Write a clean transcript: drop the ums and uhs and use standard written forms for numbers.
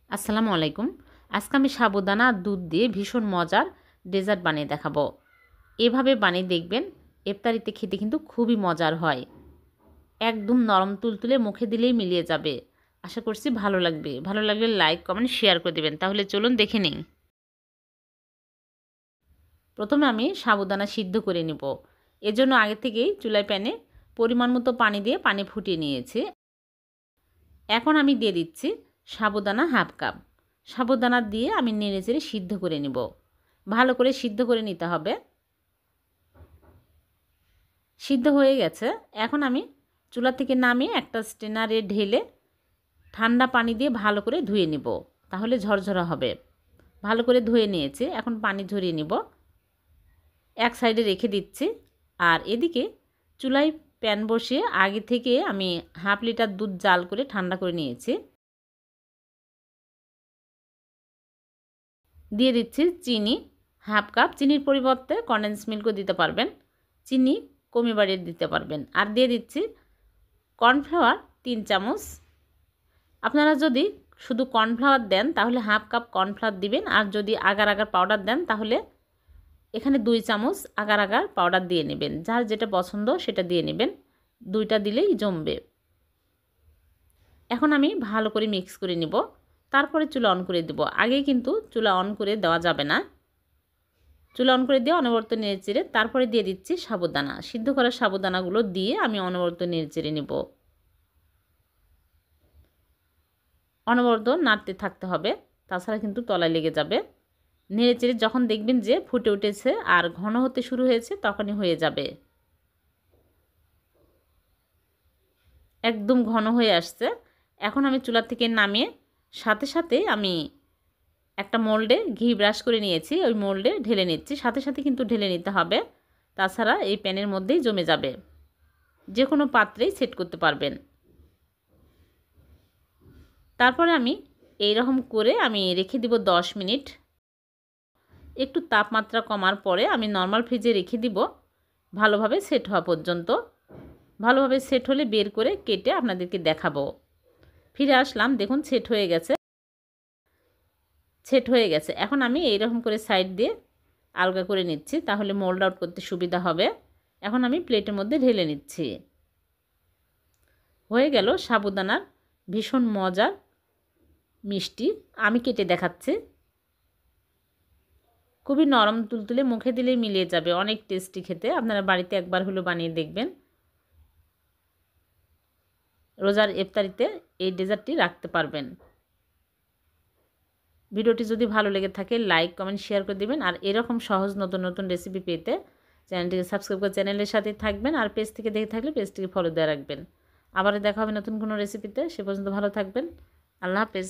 আসসালামু আলাইকুম। আজকে আমি সাবুদানা আর দুধ দিয়ে ভীষণ মজার ডেজার্ট বানিয়ে দেখাবো। এভাবে বানিয়ে দেখবেন, ইফতারিতে খেতে কিন্তু খুবই মজার হয়। একদম নরম তুলতুলে মুখে দিলেই মিলিয়ে যাবে। আশা করছি ভালো লাগবে। ভালো লাগলে লাইক কমেন্ট শেয়ার করে দেবেন। তাহলে চলুন দেখে নিই। প্রথমে আমি সাবুদানা সিদ্ধ করে নেব। এজন্য আগে থেকেই চুলায় প্যানে পরিমাণ মতো পানি দিয়ে পানি ফুটিয়ে নিয়েছি। এখন আমি দিয়ে দিচ্ছি সাবুদানা হাফ কাপ। সাবুদানা দিয়ে আমি নেড়েচেড়ে সিদ্ধ করে নেব। ভালো করে সিদ্ধ করে নিতে হবে। সিদ্ধ হয়ে গেছে। এখন আমি চুলা থেকে নামিয়ে একটা স্ট্রেনারে ঢেলে ঠান্ডা পানি দিয়ে ভালো করে ধুয়ে নেব, তাহলে ঝরঝরা হবে। ভালো করে ধুয়ে নিয়েছি। এখন পানি ঝরিয়ে নেব। এক সাইডে রেখে দিচ্ছি। আর এদিকে চুলায় প্যান বসিয়ে আগে থেকে আমি হাফ লিটার দুধ জাল করে ঠান্ডা করে নিয়েছি। দিয়ে দিচ্ছি চিনি হাফ কাপ। চিনির পরিবর্তে কনডেন্স মিল্কও দিতে পারবেন, চিনি কমিয়ে বাড়িয়ে দিতে পারবেন। আর দিয়ে দিচ্ছি কর্নফ্লাওয়ার 3 চামচ। আপনারা যদি শুধু কর্নফ্লাওয়ার দেন তাহলে হাফ কাপ কর্নফ্লাওয়ার দিবেন, আর যদি আগার আগার পাউডার দেন তাহলে এখানে 2 চামচ আগার আগার পাউডার দিয়ে নেবেন। যার যেটা পছন্দ সেটা দিয়ে নেবেন, 2টা দিলেই জমবে। এখন আমি ভালো করে মিক্স করে নিব, তারপরে চুলা অন করে দেব। আগে কিন্তু চুলা অন করে দেওয়া যাবে না। চুলা অন করে দিয়ে অনবরত নেড়েচেড়ে তারপরে দিয়ে দিচ্ছি সাবুদানা। সিদ্ধ করা সাবুদানাগুলো দিয়ে আমি অনবরত নেড়েচেড়ে নেব। অনবরত নাড়তে থাকতে হবে, তাছাড়া কিন্তু তলায় লেগে যাবে। নেড়েচেড়ে যখন দেখবেন যে ফুটে উঠেছে আর ঘন হতে শুরু হয়েছে তখনই হয়ে যাবে। একদম ঘন হয়ে আসছে। এখন আমি চুলা থেকে নামিয়ে সাথে সাথে আমি একটা মোল্ডে ঘি ব্রাশ করে নিয়েছি, ওই মোল্ডে ঢেলে নিচ্ছি। সাথে সাথে কিন্তু ঢেলে নিতে হবে, তাছাড়া এই প্যানের মধ্যেই জমে যাবে। যে কোনো পাত্রেই সেট করতে পারবেন। তারপরে আমি এই রকম করে আমি রেখে দিব 10 মিনিট। একটু তাপমাত্রা কমার পরে আমি নর্মাল ফ্রিজে রেখে দিব ভালোভাবে সেট হওয়া পর্যন্ত। ভালোভাবে সেট হলে বের করে কেটে আপনাদেরকে দেখাবো। ফিরে আসলাম, দেখুন সেট হয়ে গেছে। সেট হয়ে গেছে। এখন আমি এইরকম করে সাইড দিয়ে আলগা করে নিচ্ছি, তাহলে মোল্ড আউট করতে সুবিধা হবে। এখন আমি প্লেটের মধ্যে ঢেলে নিচ্ছি। হয়ে গেল সাবুদানার ভীষণ মজার মিষ্টি। আমি কেটে দেখাচ্ছি। খুবই নরম তুলতুলে, মুখে দিলেই মিলিয়ে যাবে। অনেক টেস্টি খেতে। আপনারা বাড়িতে একবার হলো বানিয়ে দেখবেন। রোজার ইফতারিতে এই ডেজার্টটি রাখতে পারবেন। ভিডিওটি যদি ভালো লেগে থাকে লাইক কমেন্ট শেয়ার করে দিবেন। আর এরকম সহজ নতুন নতুন রেসিপি পেতে চ্যানেলটিকে সাবস্ক্রাইব করে চ্যানেলের সাথেই থাকবেন। আর পেজ থেকে দেখে থাকলে পেজটিকে ফলো দিয়ে রাখবেন। আবার দেখা হবে নতুন কোনো রেসিপিতে। সে পর্যন্ত ভালো থাকবেন। আল্লাহ হাফেজ।